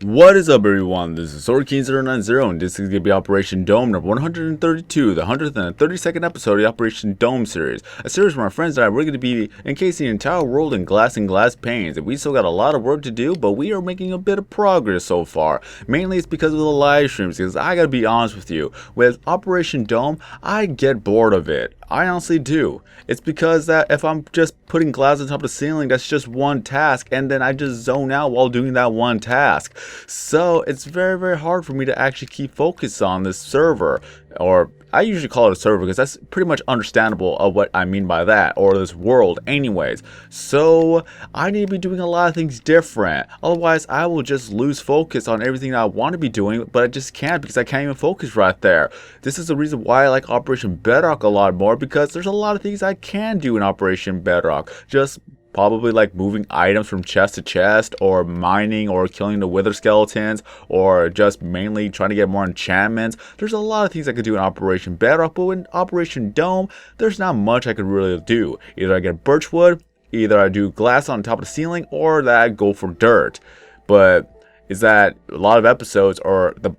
What is up, everyone? This is SwordKing090, and this is going to be Operation Dome number 132, the 132nd episode of the Operation Dome series. A series where my friends and I, we're going to be encasing the entire world in glass and glass panes. And we still got a lot of work to do, but we are making a bit of progress so far. Mainly it's because of the live streams, because I gotta be honest with you, with Operation Dome, I get bored of it. I honestly do. It's because that if I'm just putting glass on top of the ceiling, that's just one task, and then I just zone out while doing that one task. So it's very, very hard for me to actually keep focused on this server, or I usually call it a server because that's pretty much understandable of what I mean by that, or this world anyways. So I need to be doing a lot of things different, otherwise I will just lose focus on everything I want to be doing, but I just can't because I can't even focus right there. This is the reason why I like Operation Bedrock a lot more, because there's a lot of things I can do in Operation Bedrock. Just probably like moving items from chest to chest, or mining, or killing the wither skeletons, or just mainly trying to get more enchantments. There's a lot of things I could do in Operation Bedrock, but in Operation Dome, there's not much I could really do. Either I get birchwood, either I do glass on top of the ceiling, or that I go for dirt. But is that a lot of episodes, or the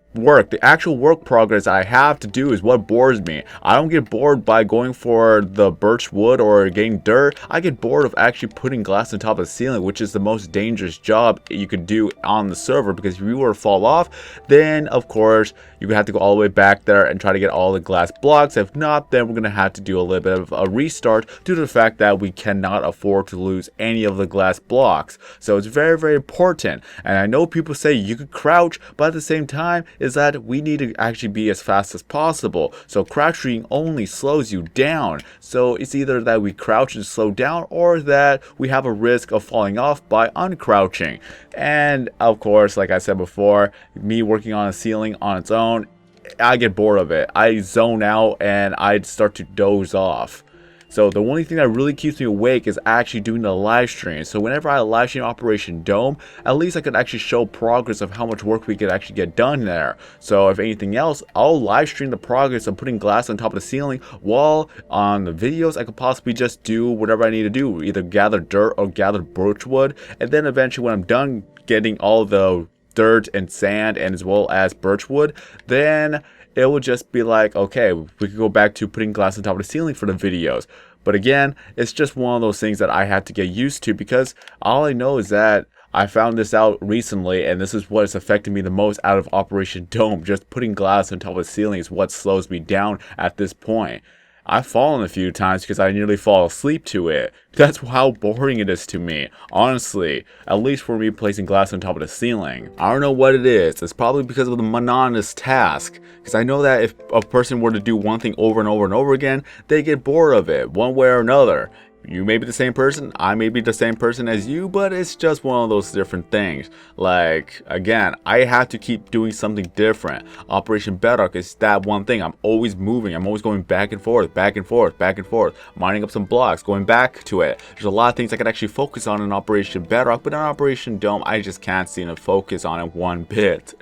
actual work progress I have to do is what bores me. I don't get bored by going for the birch wood or getting dirt. I get bored of actually putting glass on top of the ceiling, which is the most dangerous job you could do on the server, because if you were to fall off, then of course you would have to go all the way back there and try to get all the glass blocks. If not, then we're going to have to do a little bit of a restart due to the fact that we cannot afford to lose any of the glass blocks. So it's very, very important. And I know people say you could crouch, but at the same time is that we need to actually be as fast as possible. So crouching only slows you down. So it's either that we crouch and slow down, or that we have a risk of falling off by uncrouching. And of course, like I said before, me working on a ceiling on its own, I get bored of it. I zone out and I start to doze off. So the only thing that really keeps me awake is actually doing the live stream. So whenever I live stream Operation Dome, at least I could actually show progress of how much work we could actually get done there. So if anything else, I'll live stream the progress of putting glass on top of the ceiling, while on the videos I could possibly just do whatever I need to do, either gather dirt or gather birchwood, and then eventually when I'm done getting all the dirt and sand and as well as birchwood, then it will just be like, okay, we could go back to putting glass on top of the ceiling for the videos. But again, it's just one of those things that I have to get used to, because all I know is that I found this out recently, and this is what is affecting me the most out of Operation Dome. Just putting glass on top of the ceiling is what slows me down at this point. I've fallen a few times because I nearly fall asleep to it. That's how boring it is to me, honestly. At least for me placing glass on top of the ceiling. I don't know what it is. It's probably because of the monotonous task. Because I know that if a person were to do one thing over and over and over again, they get bored of it, one way or another. You may be the same person, I may be the same person as you, but it's just one of those different things. Like, again, I have to keep doing something different. Operation Bedrock is that one thing. I'm always moving, I'm always going back and forth, back and forth, back and forth, mining up some blocks, going back to it. There's a lot of things I could actually focus on in Operation Bedrock, but in Operation Dome, I just can't seem to focus on it one bit.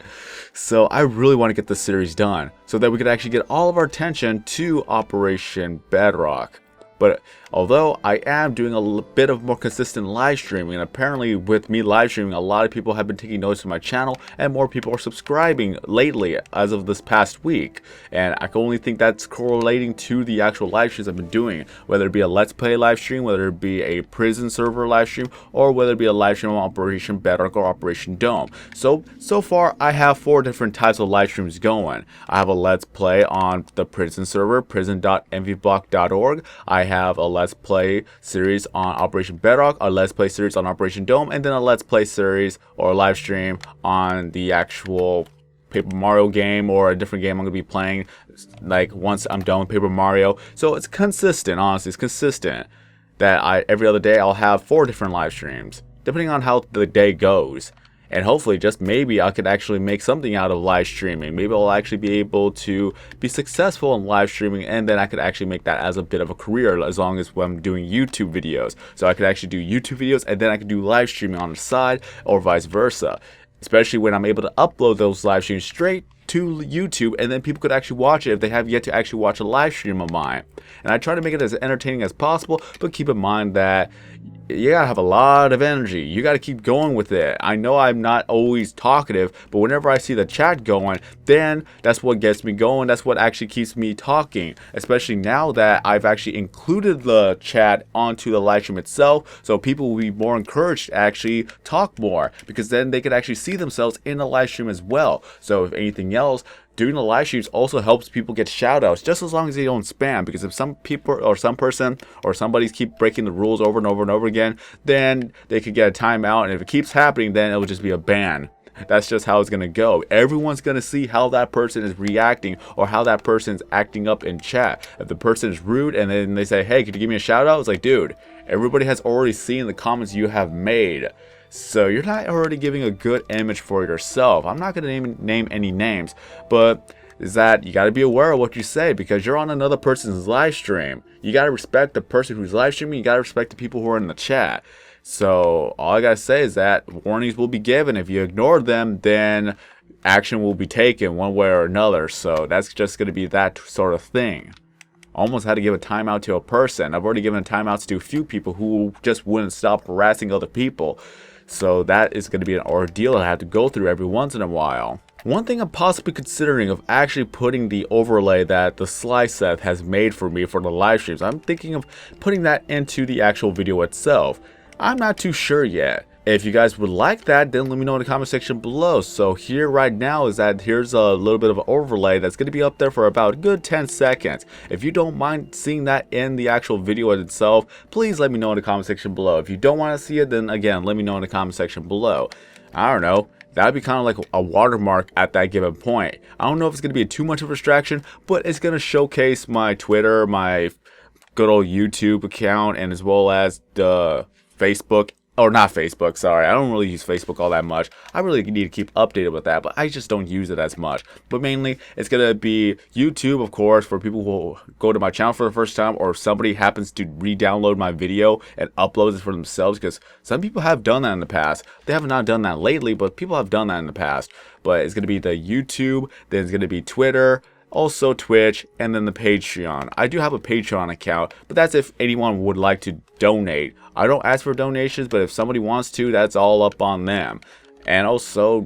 So I really want to get this series done, so that we could actually get all of our attention to Operation Bedrock. But although I am doing a bit of more consistent live streaming, and apparently with me live streaming, a lot of people have been taking notice of my channel, and more people are subscribing lately as of this past week. And I can only think that's correlating to the actual live streams I've been doing, whether it be a Let's Play live stream, whether it be a prison server live stream, or whether it be a live stream on Operation Bedrock or Operation Dome. So far I have 4 different types of live streams going. I have a Let's Play on the prison server, prison.mvblock.org. I have a Let's Play series on Operation Bedrock, a Let's Play series on Operation Dome, and then a Let's Play series or live stream on the actual Paper Mario game, or a different game I'm going to be playing, like once I'm done with Paper Mario. So it's consistent, honestly, it's consistent that every other day I'll have 4 different live streams, depending on how the day goes. And hopefully, just maybe, I could actually make something out of live streaming. Maybe I'll actually be able to be successful in live streaming, and then I could actually make that as a bit of a career, as long as when I'm doing YouTube videos. So I could actually do YouTube videos, and then I could do live streaming on the side, or vice versa. Especially when I'm able to upload those live streams straight to YouTube, and then people could actually watch it if they have yet to actually watch a live stream of mine. And I try to make it as entertaining as possible, but keep in mind that you gotta have a lot of energy. You gotta keep going with it. I know I'm not always talkative, but whenever I see the chat going, then that's what gets me going. That's what actually keeps me talking, especially now that I've actually included the chat onto the live stream itself, so people will be more encouraged to actually talk more, because then they could actually see themselves in the live stream as well. So if anything else, doing the live streams also helps people get shout outs, just as long as they don't spam, because if some people or some person or somebody's keep breaking the rules over and over and over again, then they could get a timeout, and if it keeps happening, then it will just be a ban. That's just how it's gonna go. Everyone's gonna see how that person is reacting or how that person's acting up in chat. If the person is rude and then they say, hey, could you give me a shout out? It's like, dude, everybody has already seen the comments you have made. So you're not already giving a good image for yourself. I'm not going to name any names, but is that you got to be aware of what you say, because you're on another person's live stream. You got to respect the person who's live streaming. You got to respect the people who are in the chat. So all I got to say is that warnings will be given. If you ignore them, then action will be taken one way or another. So that's just going to be that sort of thing. Almost had to give a timeout to a person. I've already given timeouts to a few people who just wouldn't stop harassing other people. So that is going to be an ordeal I have to go through every once in a while. One thing I'm possibly considering of actually putting the overlay that the Sly Seth has made for me for the live streams. I'm thinking of putting that into the actual video itself. I'm not too sure yet. If you guys would like that, then let me know in the comment section below. So here right now is that here's a little bit of an overlay that's going to be up there for about a good 10 seconds. If you don't mind seeing that in the actual video itself, please let me know in the comment section below. If you don't want to see it, then again, let me know in the comment section below. I don't know. That'd be kind of like a watermark at that given point. I don't know if it's going to be too much of a distraction, but it's going to showcase my Twitter, my good old YouTube account, and as well as the Facebook. Or not Facebook, sorry. I don't really use Facebook all that much. I really need to keep updated with that, but I just don't use it as much. But mainly, it's going to be YouTube, of course, for people who go to my channel for the first time, or if somebody happens to re-download my video and upload it for themselves, because some people have done that in the past. They have not done that lately, but people have done that in the past. But it's going to be the YouTube, then it's going to be Twitter, also Twitch, and then the Patreon. I do have a Patreon account, but that's if anyone would like to donate. I don't ask for donations, but if somebody wants to, that's all up on them. And also,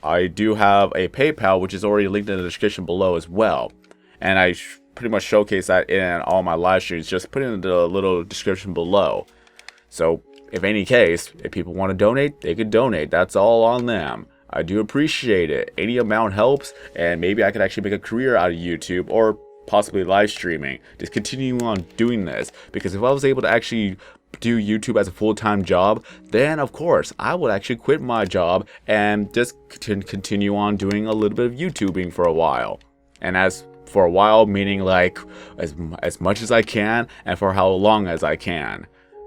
I do have a PayPal, which is already linked in the description below as well. And I pretty much showcase that in all my live streams. Just put in the little description below. So, if any case, if people want to donate, they could donate. That's all on them. I do appreciate it. Any amount helps, and maybe I could actually make a career out of YouTube or possibly live streaming. Just continue on doing this, because if I was able to actually do YouTube as a full-time job, then of course I would actually quit my job and just continue on doing a little bit of YouTubing for a while. And as for a while, meaning like as much as I can and for how long as I can.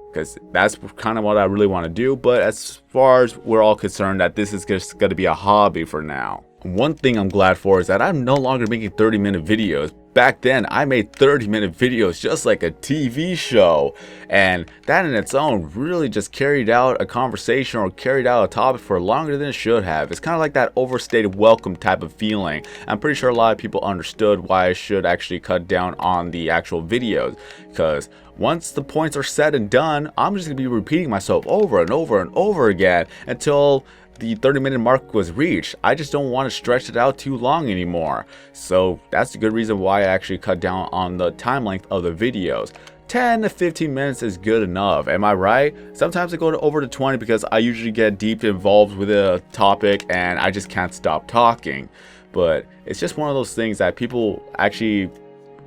Because that's kind of what I really want to do. But as far as we're all concerned, that this is just going to be a hobby for now. One thing I'm glad for is that I'm no longer making 30-minute videos. Back then, I made 30-minute videos just like a TV show. And that in its own really just carried out a conversation or carried out a topic for longer than it should have. It's kind of like that overstated welcome type of feeling. I'm pretty sure a lot of people understood why I should actually cut down on the actual videos. Because once the points are said and done, I'm just going to be repeating myself over and over and over again until the 30-minute mark was reached. I just don't want to stretch it out too long anymore. So that's a good reason why I actually cut down on the time length of the videos. 10 to 15 minutes is good enough, am I right? Sometimes I go to over to 20 because I usually get deep involved with a topic and I just can't stop talking. But it's just one of those things that people actually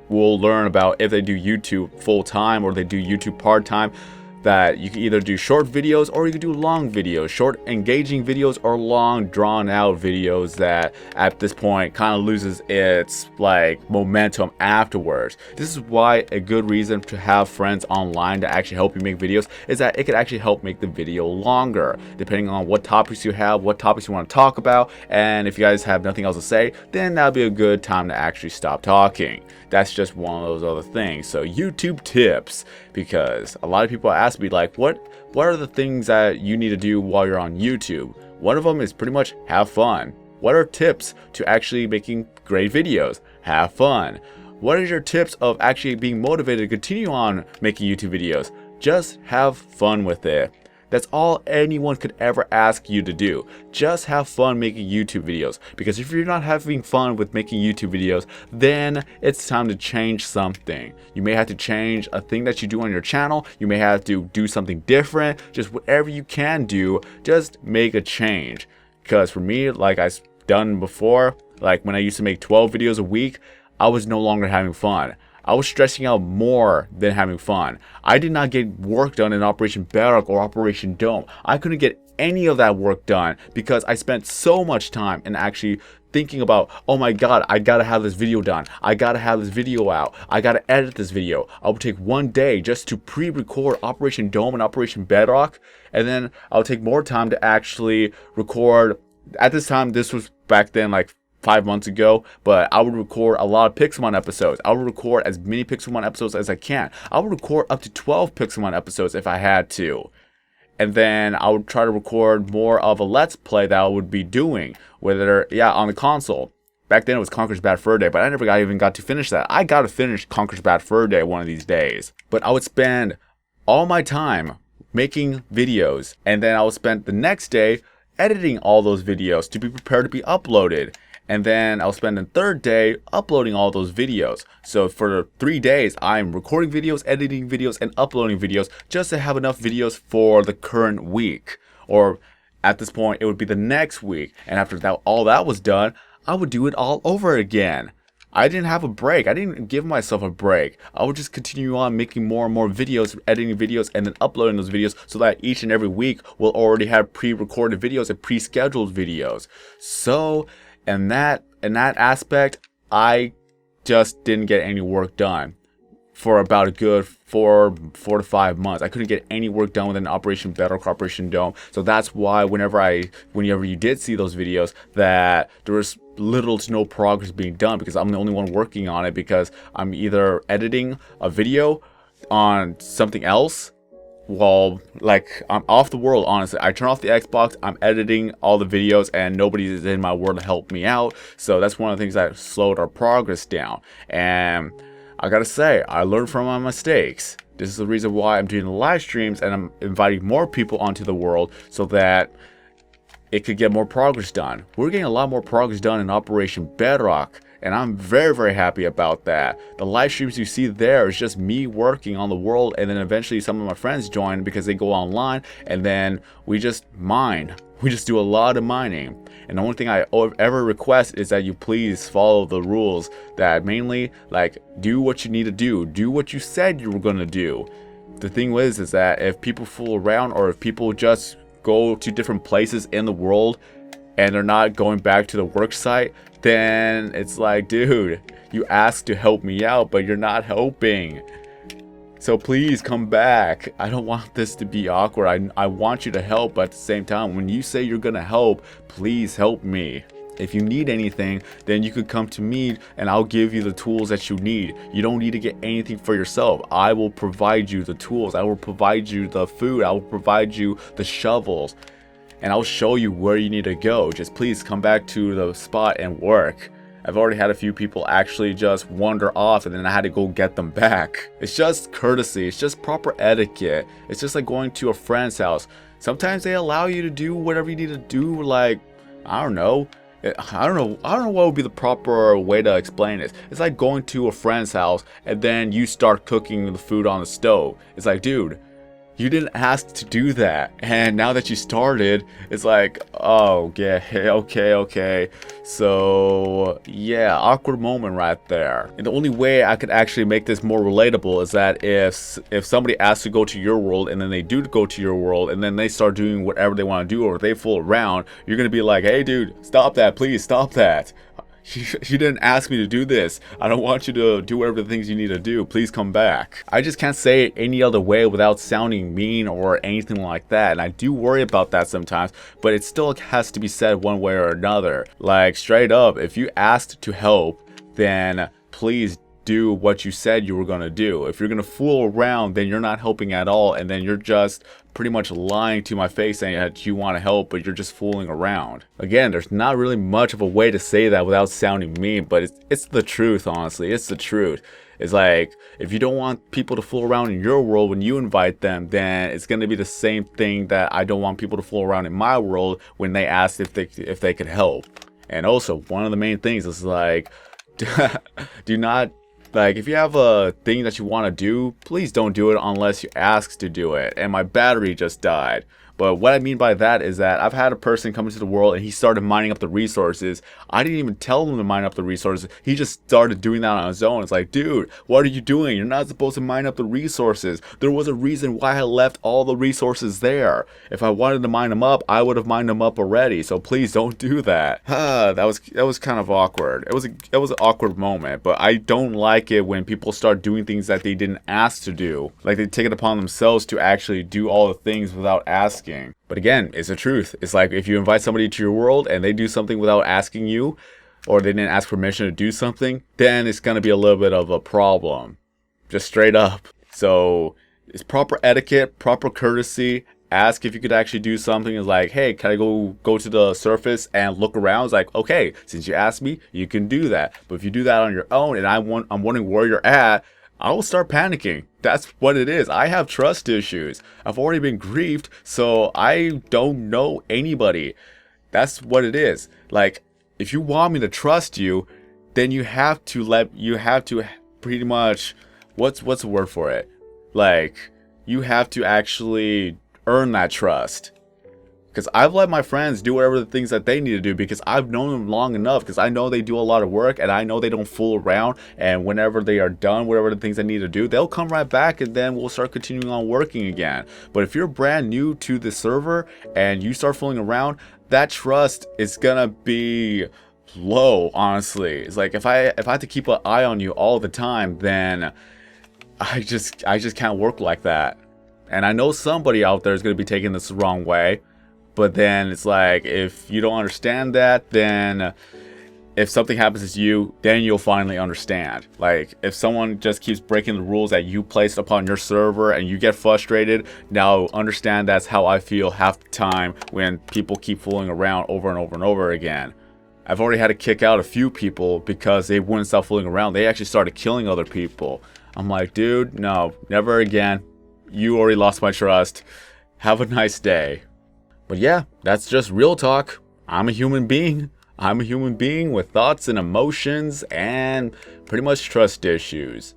will learn about if they do YouTube full-time or they do YouTube part-time. That you can either do short videos or you can do long videos, short engaging videos or long drawn out videos that at this point kind of loses its like momentum afterwards. This is why a good reason to have friends online to actually help you make videos is that it could actually help make the video longer, depending on what topics you have, what topics you want to talk about, and if you guys have nothing else to say, then that'll be a good time to actually stop talking. That's just one of those other things. So YouTube tips, because a lot of people ask me like, what are the things that you need to do while you're on YouTube? One of them is pretty much have fun. What are tips to actually making great videos? Have fun. What are your tips of actually being motivated to continue on making YouTube videos? Just have fun with it. That's all anyone could ever ask you to do. Just have fun making YouTube videos. Because if you're not having fun with making YouTube videos, then it's time to change something. You may have to change a thing that you do on your channel. You may have to do something different. Just whatever you can do, just make a change. Because for me, like I've done before, like when I used to make 12 videos a week, I was no longer having fun. I was stressing out more than having fun. I did not get work done in Operation Bedrock or Operation Dome. I couldn't get any of that work done because I spent so much time in actually thinking about, oh my god, I gotta have this video done. I gotta have this video out. I gotta edit this video. I would take one day just to pre-record Operation Dome and Operation Bedrock, and then I'll take more time to actually record. At this time, this was back then like 5 months ago, but I would record a lot of Pixelmon episodes. I would record as many Pixelmon episodes as I can. I would record up to 12 Pixelmon episodes if I had to. And then I would try to record more of a Let's Play that I would be doing, whether, on the console. Back then it was Conker's Bad Fur Day, but I never even got to finish that. I got to finish Conker's Bad Fur Day one of these days. But I would spend all my time making videos, and then I would spend the next day editing all those videos to be prepared to be uploaded. And then I'll spend the third day uploading all those videos. So for 3 days, I'm recording videos, editing videos, and uploading videos just to have enough videos for the current week. Or at this point, it would be the next week. And after that, all that was done, I would do it all over again. I didn't have a break. I didn't give myself a break. I would just continue on making more and more videos, editing videos, and then uploading those videos so that each and every week will already have pre-recorded videos and pre-scheduled videos. So in that aspect, I just didn't get any work done for about a good four to 5 months. I couldn't get any work done within Operation Bedrock, Operation Dome. So that's why whenever you did see those videos, that there was little to no progress being done because I'm the only one working on it, because I'm either editing a video on something else. Well, like, I'm off the world, honestly. I turn off the Xbox, I'm editing all the videos, and nobody is in my world to help me out. So that's one of the things that slowed our progress down. And I gotta say, I learned from my mistakes. This is the reason why I'm doing the live streams, and I'm inviting more people onto the world so that it could get more progress done. We're getting a lot more progress done in Operation Bedrock, and I'm very, very happy about that. The live streams you see there is just me working on the world, and then eventually some of my friends join because they go online, and then we just mine. We just do a lot of mining. And the only thing I ever request is that you please follow the rules, that mainly, like, do what you need to do. Do what you said you were gonna do. The thing is that if people fool around, or if people just go to different places in the world and they're not going back to the work site, then it's like, dude, you asked to help me out, but you're not helping. So please come back. I don't want this to be awkward. I want you to help, but at the same time, when you say you're gonna help, please help me. If you need anything, then you could come to me and I'll give you the tools that you need. You don't need to get anything for yourself. I will provide you the tools. I will provide you the food. I will provide you the shovels. And I'll show you where you need to go. Just please come back to the spot and work. I've already had a few people actually just wander off, and then I had to go get them back. It's just courtesy. It's just proper etiquette. It's just like going to a friend's house. Sometimes they allow you to do whatever you need to do, like, I don't know what would be the proper way to explain this. It's like going to a friend's house and then you start cooking the food on the stove. It's like, dude, you didn't ask to do that, and now that you started, it's like, oh yeah, okay. So yeah, awkward moment right there. And the only way I could actually make this more relatable is that if somebody asks to go to your world, and then they do go to your world, and then they start doing whatever they want to do, or they fool around, you're gonna be like, hey dude, stop that, please stop that. You didn't ask me to do this. I don't want you to do whatever the things you need to do. Please come back. I just can't say it any other way without sounding mean or anything like that. And I do worry about that sometimes, but it still has to be said one way or another. Like, straight up, if you asked to help, then please do what you said you were gonna do. If you're gonna fool around, then you're not helping at all, and then you're just pretty much lying to my face saying that you want to help, but you're just fooling around. Again, there's not really much of a way to say that without sounding mean, but it's the truth, honestly. It's the truth. It's like, if you don't want people to fool around in your world when you invite them, then it's going to be the same thing that I don't want people to fool around in my world when they ask if they could help. And also, one of the main things is like, do not, like, if you have a thing that you want to do, please don't do it unless you're asked to do it. And my battery just died. But what I mean by that is that I've had a person come into the world and he started mining up the resources. I didn't even tell him to mine up the resources. He just started doing that on his own. It's like, dude, what are you doing? You're not supposed to mine up the resources. There was a reason why I left all the resources there. If I wanted to mine them up, I would have mined them up already. So please don't do that. That was kind of awkward. It was an awkward moment, but I don't like it when people start doing things that they didn't ask to do. Like, they take it upon themselves to actually do all the things without asking. But again, it's the truth. It's like, if you invite somebody to your world and they do something without asking you, or they didn't ask permission to do something, then it's going to be a little bit of a problem. Just straight up. So it's proper etiquette, proper courtesy. Ask if you could actually do something. It's like, hey, can I go to the surface and look around? It's like, okay, since you asked me, you can do that. But if you do that on your own and I'm wondering where you're at, I will start panicking. That's what it is. I have trust issues. I've already been griefed, so I don't know anybody. That's what it is. Like, if you want me to trust you, then you have to pretty much, what's the word for it? Like, you have to actually earn that trust. Because I've let my friends do whatever the things that they need to do because I've known them long enough, because I know they do a lot of work and I know they don't fool around, and whenever they are done, whatever the things they need to do, they'll come right back and then we'll start continuing on working again. But if you're brand new to the server and you start fooling around, that trust is gonna be low, honestly. It's like, if I have to keep an eye on you all the time, then I just can't work like that. And I know somebody out there is gonna be taking this the wrong way. But then it's like, if you don't understand that, then if something happens to you, then you'll finally understand. Like, if someone just keeps breaking the rules that you placed upon your server and you get frustrated, now understand that's how I feel half the time when people keep fooling around over and over and over again. I've already had to kick out a few people because they wouldn't stop fooling around. They actually started killing other people. I'm like, dude, no, never again. You already lost my trust. Have a nice day. But yeah, that's just real talk. I'm a human being. I'm a human being with thoughts and emotions and pretty much trust issues.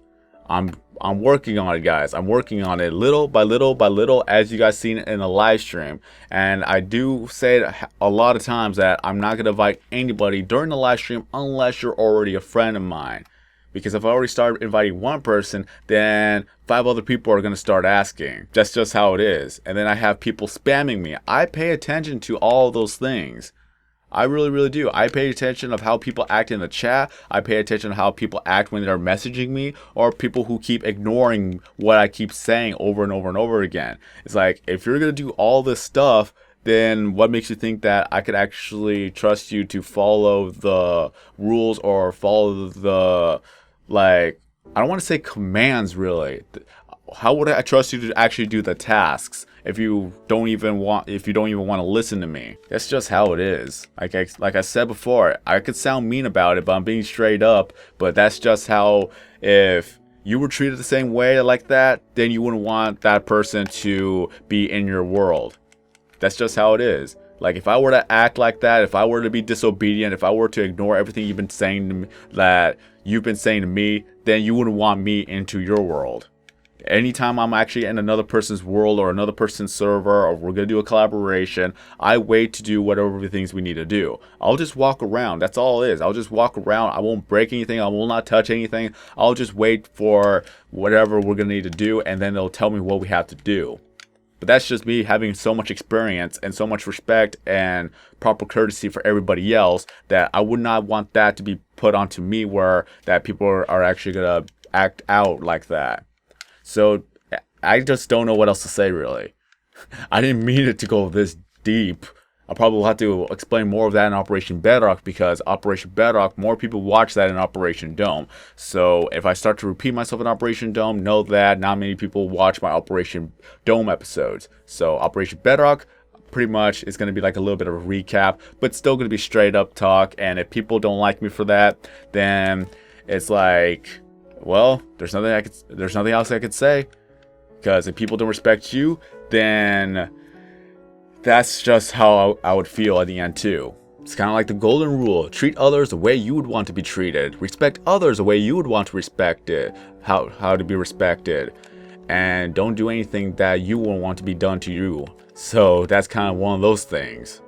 I'm working on it, guys. I'm working on it little by little by little, as you guys seen in the live stream. And I do say a lot of times that I'm not going to invite anybody during the live stream unless you're already a friend of mine. Because if I already started inviting one person, then 5 other people are going to start asking. That's just how it is. And then I have people spamming me. I pay attention to all of those things. I really, really do. I pay attention of how people act in the chat. I pay attention to how people act when they're messaging me, or people who keep ignoring what I keep saying over and over and over again. It's like, if you're going to do all this stuff, then what makes you think that I could actually trust you to follow the rules or follow the, like, I don't want to say commands, really. How would I trust you to actually do the tasks if you don't even want to listen to me? That's just how it is. Like I said before, I could sound mean about it, but I'm being straight up. But that's just how, if you were treated the same way like that, then you wouldn't want that person to be in your world. That's just how it is. Like, if I were to act like that, if I were to be disobedient, if I were to ignore everything you've been saying to me, then you wouldn't want me into your world. Anytime I'm actually in another person's world or another person's server, or we're going to do a collaboration, I wait to do whatever things we need to do. I'll just walk around. That's all it is. I'll just walk around. I won't break anything. I will not touch anything. I'll just wait for whatever we're going to need to do, and then they'll tell me what we have to do. But that's just me having so much experience and so much respect and proper courtesy for everybody else, that I would not want that to be put onto me, where that people are actually going to act out like that. So I just don't know what else to say, really. I didn't mean it to go this deep. I'll probably have to explain more of that in Operation Bedrock, because Operation Bedrock, more people watch that in Operation Dome. So if I start to repeat myself in Operation Dome, know that not many people watch my Operation Dome episodes. So Operation Bedrock pretty much is going to be like a little bit of a recap, but still going to be straight up talk. And if people don't like me for that, then it's like, well, there's nothing else I could say. Because if people don't respect you, then that's just how I would feel at the end too. It's kind of like the golden rule: treat others the way you would want to be treated, respect others the way you would want to respect it, how to be respected, and don't do anything that you wouldn't want to be done to you. So that's kind of one of those things.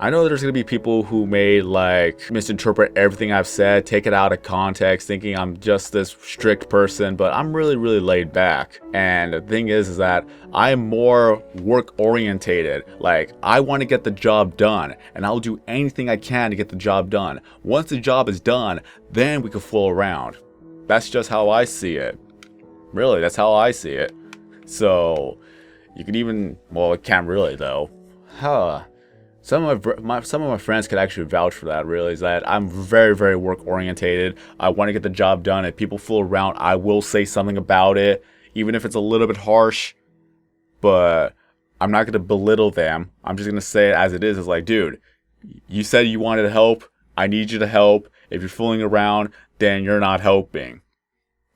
I know there's going to be people who may like misinterpret everything I've said, take it out of context, thinking I'm just this strict person, but I'm really laid back. And the thing is that I'm more work orientated. Like, I want to get the job done, and I'll do anything I can to get the job done. Once the job is done, then we can fool around. That's just how I see it. Really, that's how I see it. So you can even, well, it can't really though. Some of my friends could actually vouch for that. Really, is that I'm very work orientated. I want to get the job done. If people fool around, I will say something about it, even if it's a little bit harsh. But I'm not gonna belittle them. I'm just gonna say it as it is. It's like, dude, you said you wanted help. I need you to help. If you're fooling around, then you're not helping.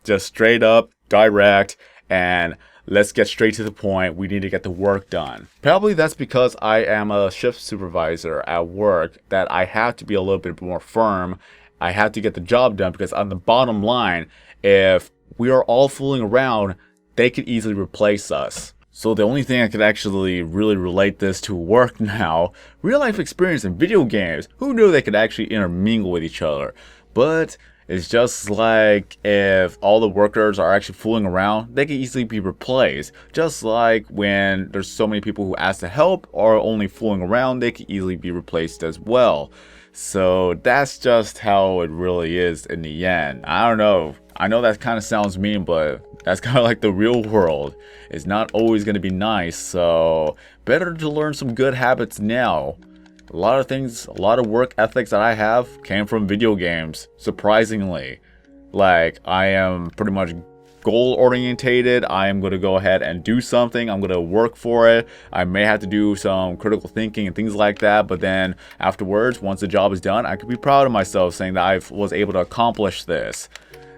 Just straight up, direct, and let's get straight to the point. We need to get the work done. Probably that's because I am a shift supervisor at work, that I have to be a little bit more firm. I have to get the job done, because on the bottom line, if we are all fooling around, they could easily replace us. So the only thing I could actually really relate this to work now, real life experience in video games. Who knew they could actually intermingle with each other? But it's just like, if all the workers are actually fooling around, they can easily be replaced. Just like when there's so many people who ask to help or only fooling around, they can easily be replaced as well. So that's just how it really is in the end. I don't know. I know that kind of sounds mean, but that's kind of like the real world. It's not always going to be nice. So better to learn some good habits now. A lot of things, a lot of work ethics that I have came from video games, surprisingly. Like, I am pretty much goal orientated. I am going to go ahead and do something. I'm going to work for it. I may have to do some critical thinking and things like that, but then afterwards, once the job is done, I could be proud of myself saying that I was able to accomplish this.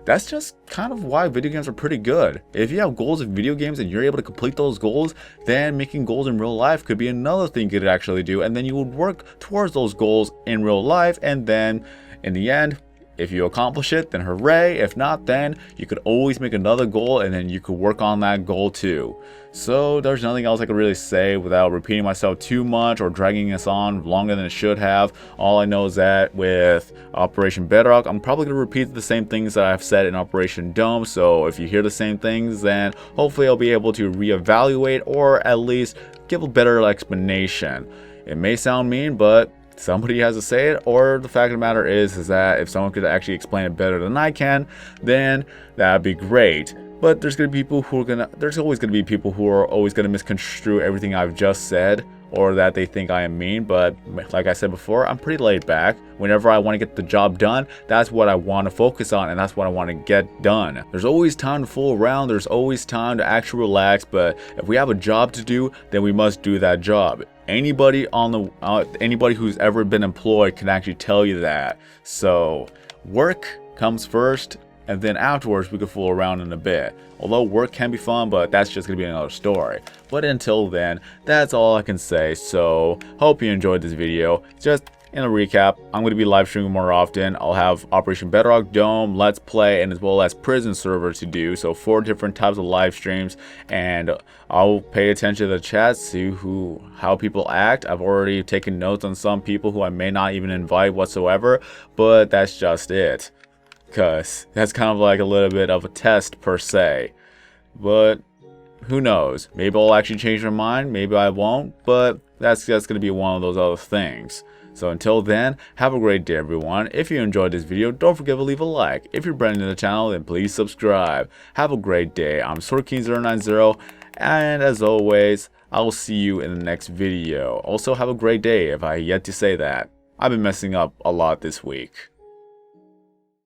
That's just kind of why video games are pretty good. If you have goals in video games and you're able to complete those goals, then making goals in real life could be another thing you could actually do, and then you would work towards those goals in real life, and then in the end, if you accomplish it, then hooray. If not, then you could always make another goal, and then you could work on that goal too. So there's nothing else I could really say without repeating myself too much or dragging this on longer than it should have. All I know is that with Operation Bedrock, I'm probably going to repeat the same things that I've said in Operation Dome. So if you hear the same things, then hopefully I'll be able to reevaluate or at least give a better explanation. It may sound mean, but somebody has to say it, or the fact of the matter is that if someone could actually explain it better than I can, then that'd be great. But there's always gonna be people who are always gonna misconstrue everything I've just said, or that they think I am mean. But like I said before, I'm pretty laid back. Whenever I want to get the job done, that's what I want to focus on, and that's what I want to get done. There's always time to fool around, there's always time to actually relax, but if we have a job to do, then we must do that job. Anybody who's ever been employed can actually tell you that. So work comes first, and then afterwards we can fool around in a bit. Although work can be fun, but that's just gonna be another story. But until then, that's all I can say. So hope you enjoyed this video. Just in a recap, I'm going to be live streaming more often. I'll have Operation Bedrock, Dome, Let's Play, and as well as Prison Server to do. So 4 different types of live streams, and I'll pay attention to the chat, see how people act. I've already taken notes on some people who I may not even invite whatsoever, but that's just it. Because that's kind of like a little bit of a test per se. But who knows? Maybe I'll actually change my mind, maybe I won't, but that's going to be one of those other things. So until then, have a great day everyone. If you enjoyed this video, don't forget to leave a like. If you're brand new to the channel, then please subscribe. Have a great day. I'm Sorkin090, And as always, I will see you in the next video. Also, have a great day if I yet to say that. I've been messing up a lot this week.